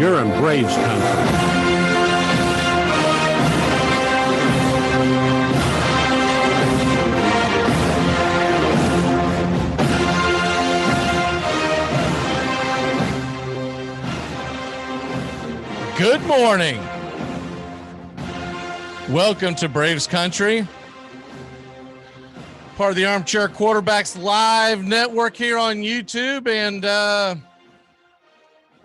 You're in Braves country. Good morning. Welcome to Braves Country, part of the Armchair Quarterbacks live network here on YouTube. And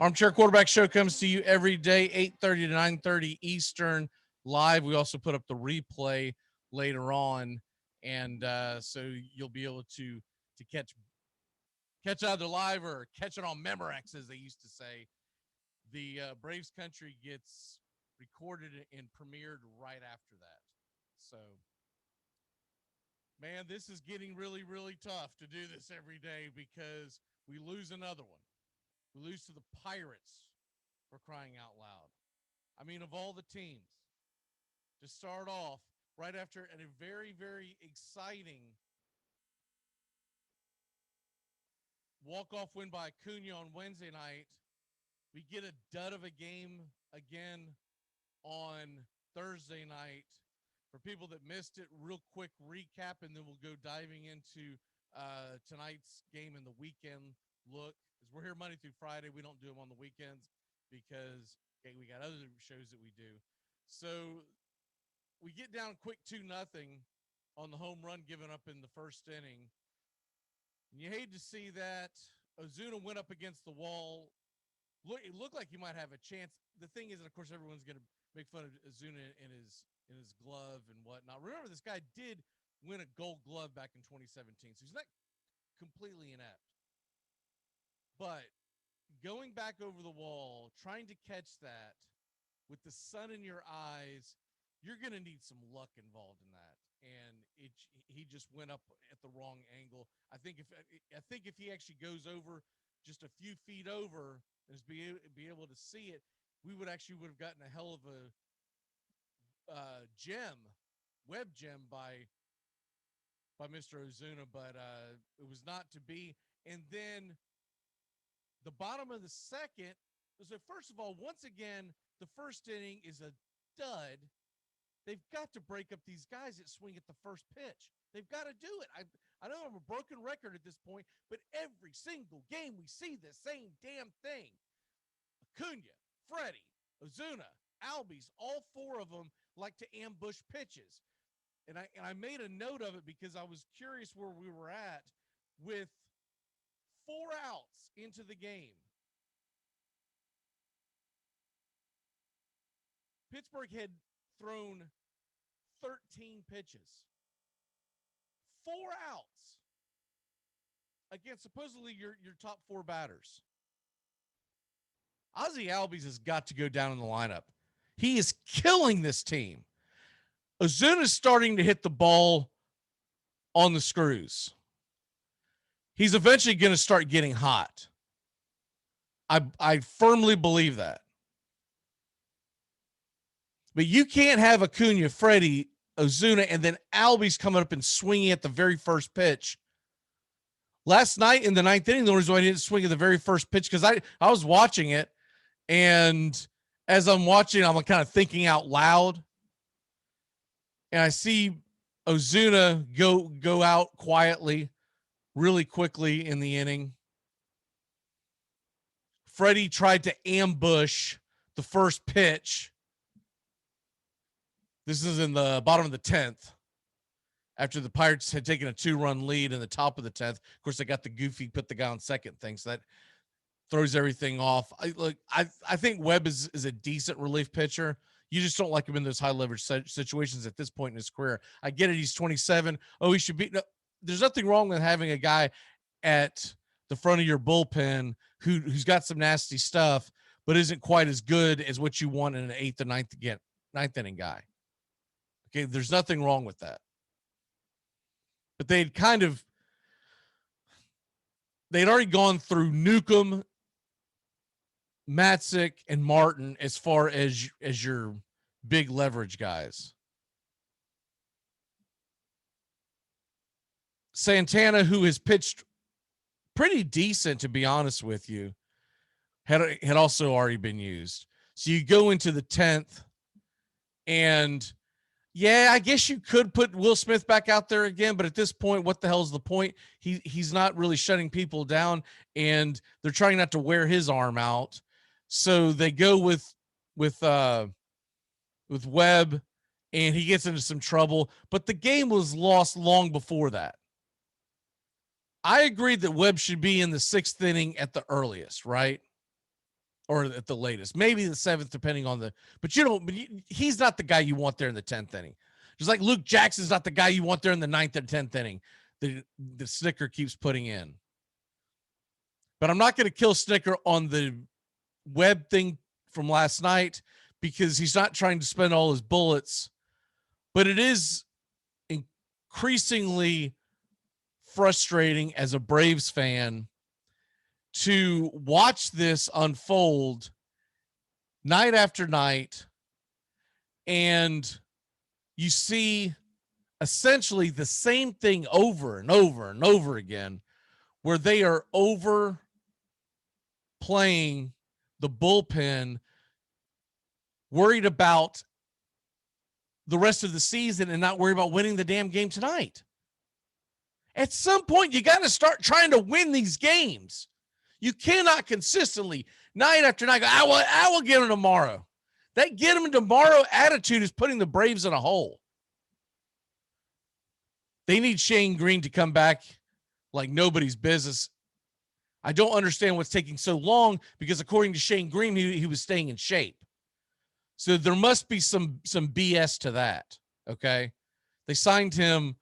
Armchair Quarterback Show comes to you every day, 8:30 to 9:30 Eastern live. We also put up the replay later on. And so you'll be able to catch either live or catch it on Memorex, as they used to say. The Braves Country gets recorded and premiered right after that. So, man, this is getting really, really tough to do this every day because we lose another one. We lose to the Pirates, for crying out loud. I mean, of all the teams, to start off right after a very, very exciting walk-off win by Acuna on Wednesday night, we get a dud of a game again on Thursday night. For people that missed it, real quick recap, and then we'll go diving into tonight's game and the weekend look. Because we're here Monday through Friday. We don't do them on the weekends because we got other shows that we do. So we get down quick 2-0 on the home run given up in the first inning. And you hate to see that. Ozuna went up against the wall. It looked like he might have a chance. The thing is, and of course, everyone's going to make fun of Ozuna in his glove and whatnot. Remember, this guy did win a Gold Glove back in 2017, so he's not completely inept. But going back over the wall, trying to catch that with the sun in your eyes, you're going to need some luck involved in that. And he just went up at the wrong angle. I think if he actually goes over just a few feet over, is be able to see it, we would have gotten a hell of a web gem by Mr. Ozuna, but it was not to be. And then the bottom of the second, so first of all, once again, the first inning is a dud. They've got to break up these guys that swing at the first pitch. They've got to do it. I know I'm a broken record at this point, but every single game we see the same damn thing. Acuna, Freddie, Ozuna, Albies, all four of them like to ambush pitches. And I made a note of it because I was curious where we were at with 4 outs into the game. Pittsburgh had thrown 13 pitches. 4 outs against supposedly your top 4 batters. OZZIE Albies has got to go down in the lineup. He is killing this team. Ozuna is starting to hit the ball on the screws. He's eventually going to start getting hot. I firmly believe that. But you can't have Acuna, Freddie, Ozuna, and then Albies coming up and swinging at the very first pitch. Last night in the 9th inning, the reason why I didn't swing at the very first pitch, because I was watching it, and as I'm watching, I'm kind of thinking out loud, and I see Ozuna go out quietly, really quickly in the inning. Freddie tried to ambush the first pitch. This is in the bottom of the 10th. After the Pirates had taken a 2-run lead in the top of the 10th. Of course, they got the goofy put the guy on second thing, so that throws everything off. I think Webb is a decent relief pitcher. You just don't like him in those high leverage situations at this point in his career. I get it. He's 27. Oh, he should be. No, there's nothing wrong with having a guy at the front of your bullpen who's got some nasty stuff, but isn't quite as good as what you want in an 8th or 9th inning guy. Okay, there's nothing wrong with that. But they'd already gone through Newcomb, Matzik, and Martin as far as your big leverage guys. Santana, who has pitched pretty decent, to be honest with you, had also already been used. So you go into the 10th, and yeah, I guess you could put Will Smith back out there again, but at this point, what the hell is the point? He's not really shutting people down, and they're trying not to wear his arm out. So they go with Webb, and he gets into some trouble. But the game was lost long before that. I agreed that Webb should be in the 6th inning at the earliest, right? Or at the latest, maybe the 7th, depending on the. But he's not the guy you want there in the 10th inning. Just like Luke Jackson's not the guy you want there in the 9th or 10th inning. The Snicker keeps putting in. But I'm not going to kill Snicker on the Webb thing from last night because he's not trying to spend all his bullets. But it is increasingly frustrating as a Braves fan to watch this unfold night after night, and you see essentially the same thing over and over and over again, where they are overplaying the bullpen, worried about the rest of the season and not worried about winning the damn game tonight. At some point, you got to start trying to win these games. You cannot consistently, night after night, go, I will get him tomorrow. That get him tomorrow attitude is putting the Braves in a hole. They need Shane Greene to come back like nobody's business. I don't understand what's taking so long because according to Shane Greene, he was staying in shape. So there must be some BS to that, okay? They signed him,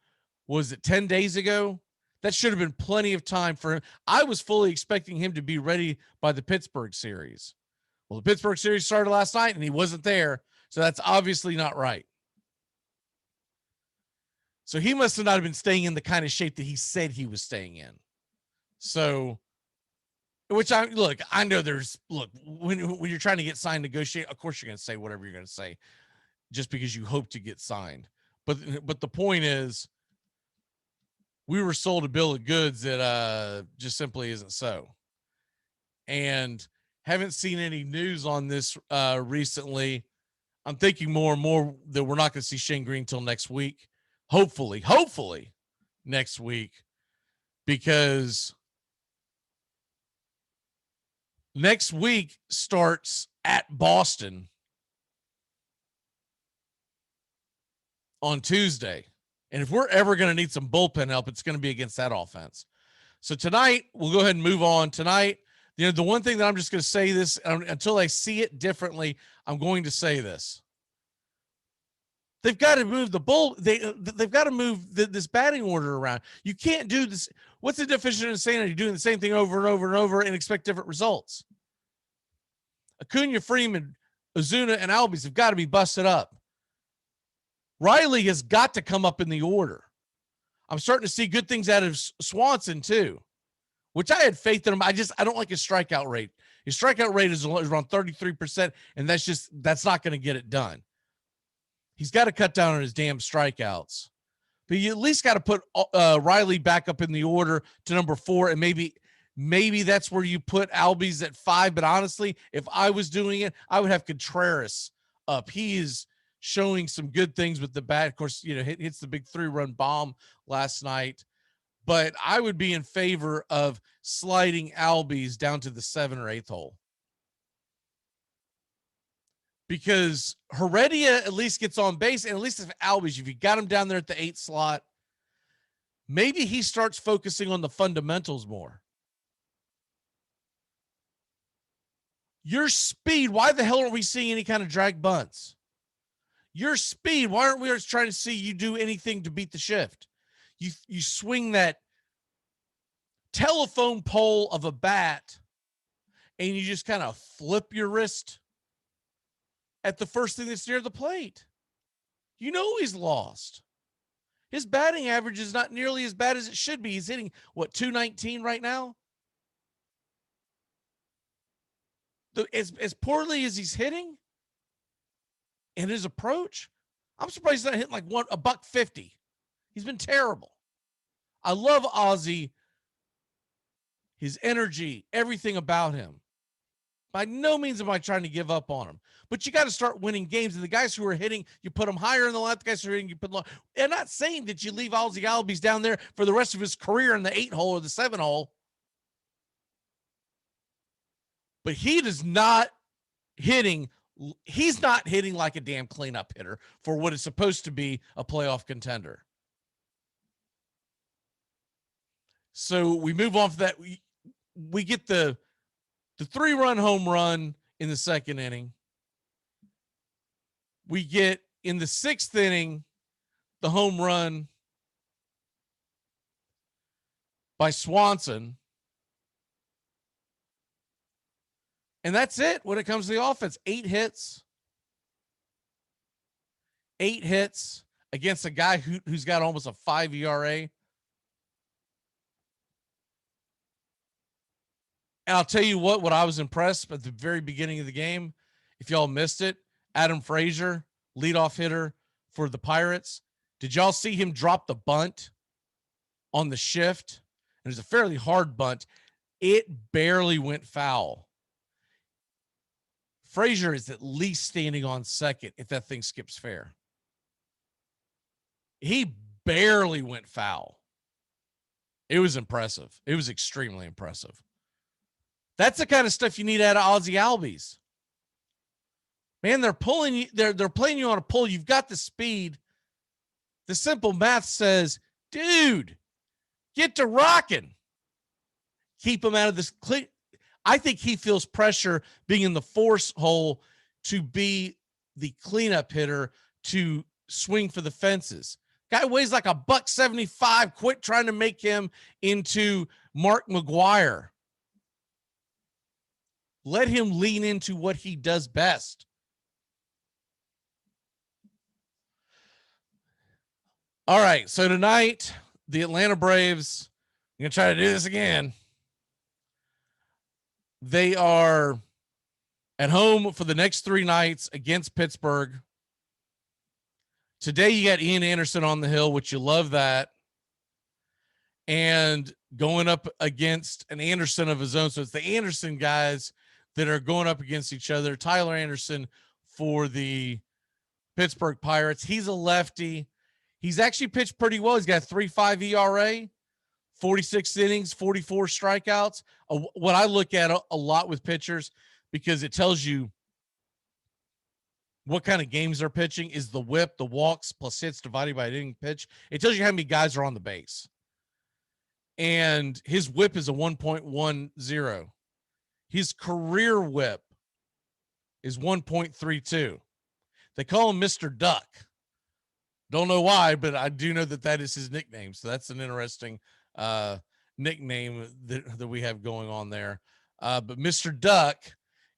was it 10 days ago? That should have been plenty of time for him. I was fully expecting him to be ready by the Pittsburgh series. Well, the Pittsburgh series started last night, and he wasn't there, so that's obviously not right. So he must have not been staying in the kind of shape that he said he was staying in. So, I know when you're trying to get signed, negotiate, of course you're going to say whatever you're going to say just because you hope to get signed. But the point is, we were sold a bill of goods that just simply isn't so. And haven't seen any news on this recently. I'm thinking more and more that we're not going to see Shane Greene until next week. Hopefully next week, because next week starts at Boston on Tuesday. And if we're ever going to need some bullpen help, it's going to be against that offense. So tonight, we'll go ahead and move on. Tonight, the one thing that I'm just going to say this until I see it differently, I'm going to say this. They've got to move they've got to move this batting order around. You can't do this. What's the definition of insanity? Doing the same thing over and over and over and expect different results. Acuna, Freeman, Ozuna, and Albies have got to be busted up. Riley has got to come up in the order. I'm starting to see good things out of Swanson too, which I had faith in him. I don't like his strikeout rate. His strikeout rate is around 33%, and that's not going to get it done. He's got to cut down on his damn strikeouts. But you at least got to put Riley back up in the order to number 4, and maybe that's where you put Albies at 5. But honestly, if I was doing it, I would have Contreras up. He is showing some good things with the bat. Of course, hits the big 3-run bomb last night. But I would be in favor of sliding Albies down to the 7th or 8th hole. Because Heredia at least gets on base, and at least if Albies, if you got him down there at the 8th slot, maybe he starts focusing on the fundamentals more. Your speed, why the hell aren't we seeing any kind of drag bunts? Your speed, why aren't we just trying to see you do anything to beat the shift? You swing that telephone pole of a bat, and you just kind of flip your wrist at the first thing that's near the plate. You know he's lost. His batting average is not nearly as bad as it should be. He's hitting, 219 right now? As poorly as he's hitting and his approach, I'm surprised he's not hitting like $150. He's been terrible. I love OZZIE, his energy, everything about him. By no means am I trying to give up on them, but you got to start winning games. And the guys who are hitting, you put them higher in the line. The guys who are hitting, you put them low. And not saying that you leave OZZIE ALBIES down there for the rest of his career in the 8-hole or the 7-hole, but he does not hitting. He's not hitting like a damn cleanup hitter for what is supposed to be a playoff contender. So we move on from that. We get the 3-run home run in the second inning. We get in the 6th inning the home run by Swanson. And that's it when it comes to the offense. 8 hits. 8 hits against a guy who's got almost a 5 ERA. And I'll tell you what I was impressed at the very beginning of the game, if y'all missed it, Adam Frazier, leadoff hitter for the Pirates. Did y'all see him drop the bunt on the shift? And it was a fairly hard bunt. It barely went foul. Frazier is at least standing on second if that thing skips fair. He barely went foul. It was impressive. It was extremely impressive. That's the kind of stuff you need out of OZZIE ALBIES. Man, they're pulling you, they're playing you on a pull. You've got the speed. The simple math says, dude, get to rocking. Keep him out of this. I think he feels pressure being in the force hole to be the cleanup hitter, to swing for the fences. Guy weighs like $175. Quit trying to make him into Mark McGwire. Let him lean into what he does best. All right, so tonight, the Atlanta Braves, I'm going to try to do this again. They are at home for the next 3 nights against Pittsburgh. Today, you got Ian Anderson on the hill, which you love that. And going up against an Anderson of his own. So it's the Anderson guys that are going up against each other. Tyler Anderson for the Pittsburgh Pirates. He's a lefty. He's actually pitched pretty well. He's got a 3.5 ERA, 46 innings, 44 strikeouts. What I look at a lot with pitchers, because it tells you what kind of games they're pitching, is the whip, the walks plus hits divided by inning pitch. It tells you how many guys are on the base. And his whip is a 1.10. His career whip is 1.32. They call him Mr. Duck. Don't know why, but I do know that is his nickname. So that's an interesting nickname that we have going on there. But Mr. Duck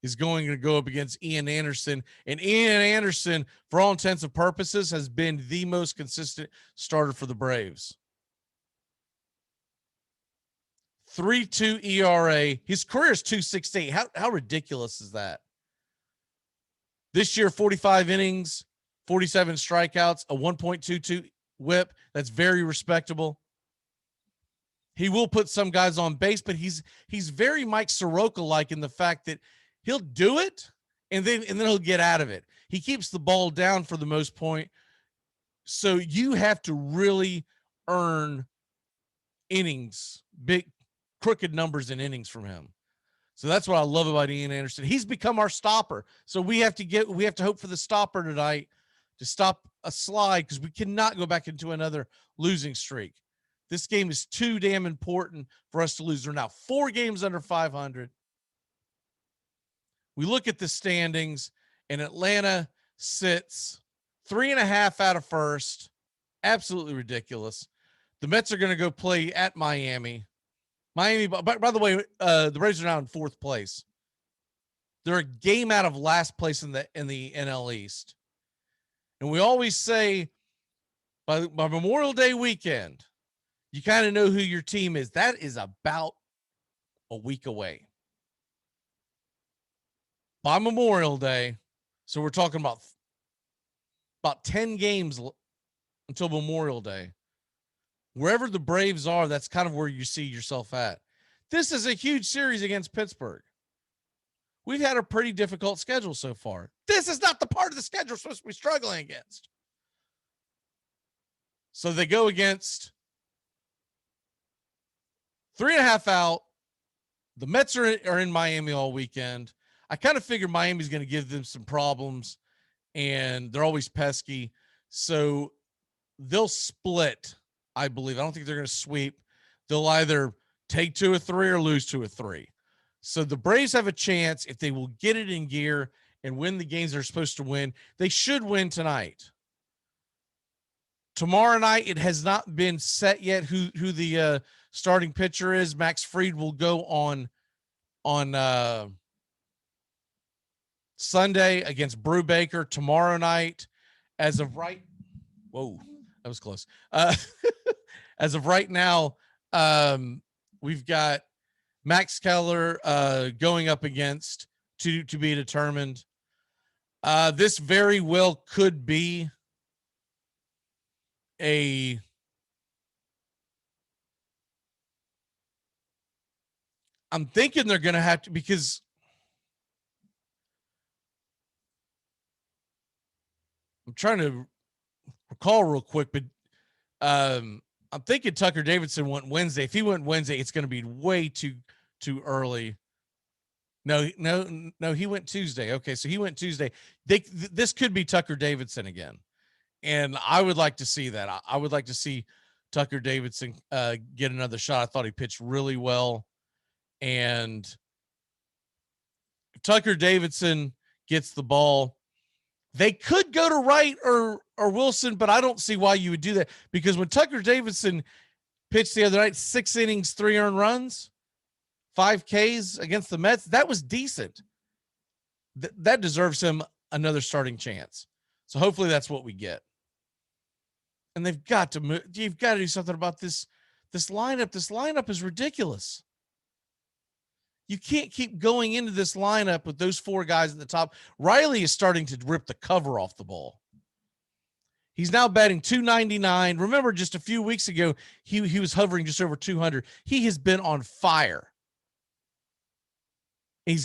is going to go up against Ian Anderson. And Ian Anderson, for all intents and purposes, has been the most consistent starter for the Braves. 3.2 ERA. His career is 2.68. How ridiculous is that? This year, 45 innings, 47 strikeouts, a 1.22 whip. That's very respectable. He will put some guys on base, but he's very Mike Soroka-like in the fact that he'll do it and then he'll get out of it. He keeps the ball down for the most point. So you have to really earn innings, big crooked numbers in innings from him. So that's what I love about Ian Anderson. He's become our stopper. So we have to hope for the stopper tonight to stop a slide, because we cannot go back into another losing streak. This game is too damn important for us to lose. We're now 4 games under 500. We look at the standings, and Atlanta sits 3.5 out of first. Absolutely ridiculous. The Mets are going to go play at Miami. By the way, the Braves are now in 4th place. They're a game out of last place in the NL East. And we always say by Memorial Day weekend, you kind of know who your team is. That is about a week away. By Memorial Day, so we're talking about 10 games until Memorial Day. Wherever the Braves are, that's kind of where you see yourself at. This is a huge series against Pittsburgh. we've had a pretty difficult schedule so far. This is not the part of the schedule we're supposed to be struggling against. So they go against 3.5 out. The Mets are in Miami all weekend. I kind of figure Miami's going to give them some problems, and they're always pesky. So they'll split, I believe. I don't think they're going to sweep. They'll either take 2 or 3 or lose 2 or 3. So the Braves have a chance if they will get it in gear and win the games they're supposed to win. They should win tonight. Tomorrow night, it has not been set yet who the starting pitcher is. Max Fried will go on Sunday against Brubaker tomorrow night. As of right, whoa, that was close. As of right now, we've got Max Keller going up against to be determined. This very well could be I'm thinking they're going to have to, because I'm trying to recall real quick, but I'm thinking Tucker Davidson went Wednesday. If he went Wednesday, it's going to be way too early. No, he went Tuesday. Okay, so he went Tuesday. This could be Tucker Davidson again, and I would like to see that. I would like to see Tucker Davidson get another shot. I thought he pitched really well, and if Tucker Davidson gets the ball, they could go to Wright or Wilson, but I don't see why you would do that, because when Tucker Davidson pitched the other night, 6 innings, 3 earned runs, 5 Ks against the Mets, that was decent. That deserves him another starting chance. So hopefully that's what we get. And they've got to move. You've got to do something about this lineup. This lineup is ridiculous. You can't keep going into this lineup with those 4 guys at the top. Riley is starting to rip the cover off the ball. He's now batting .299. Remember, just a few weeks ago, he was hovering just over 200. He has been on fire.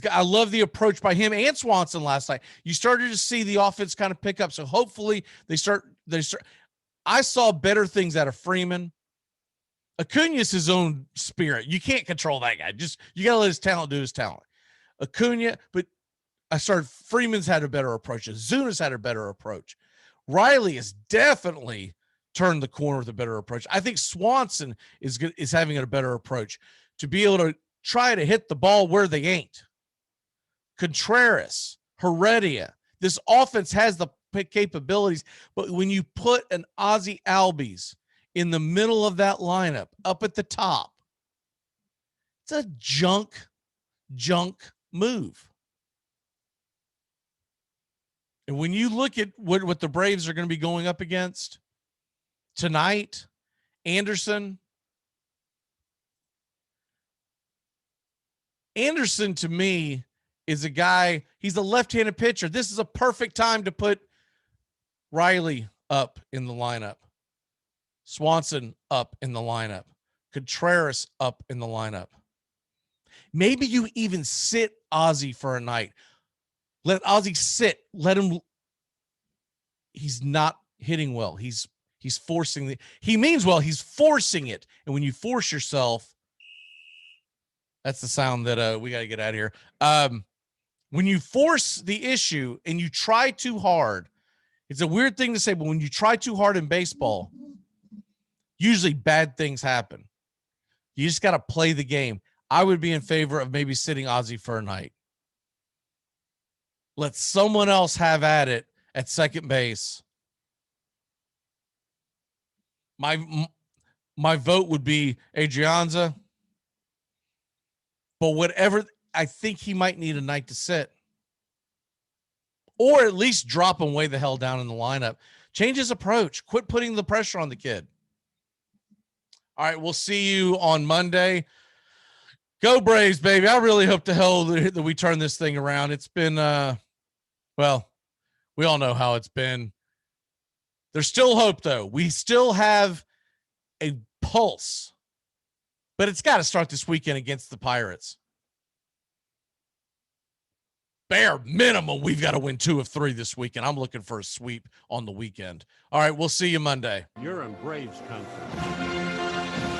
I love the approach by him and Swanson last night. You started to see the offense kind of pick up. So hopefully they start. I saw better things out of Freeman. Acuna's his own spirit. You can't control that guy. You got to let his talent do his talent. Acuna, but Freeman's had a better approach. Azuna's had a better approach. Riley has definitely turned the corner with a better approach. I think Swanson is having a better approach to be able to try to hit the ball where they ain't. Contreras, Heredia, this offense has the capabilities, but when you put an OZZIE ALBIES in the middle of that lineup, up at the top, it's a junk move. And when you look at what the Braves are going to be going up against tonight, Anderson to me is a guy, he's a left-handed pitcher. This is a perfect time to put Riley up in the lineup, Swanson up in the lineup, Contreras up in the lineup. Maybe you even sit OZZIE for a night. Let OZZIE sit. Let him. He's not hitting well. He's forcing he means well. He's forcing it. And when you force yourself, that's the sound that we got to get out of here. When you force the issue and you try too hard, it's a weird thing to say, but when you try too hard in baseball, usually bad things happen. You just got to play the game. I would be in favor of maybe sitting OZZIE for a night. Let someone else have at it at second base. My vote would be Adrianza. But whatever, I think he might need a night to sit. Or at least drop him way the hell down in the lineup. Change his approach. Quit putting the pressure on the kid. All right, we'll see you on Monday. Go Braves, baby. I really hope to hell that we turn this thing around. It's been, well, we all know how it's been. There's still hope, though. We still have a pulse. But it's got to start this weekend against the Pirates. bare minimum, we've got to win 2 of 3 this weekend. I'm looking for a sweep on the weekend. All right, we'll see you Monday. You're in Braves country.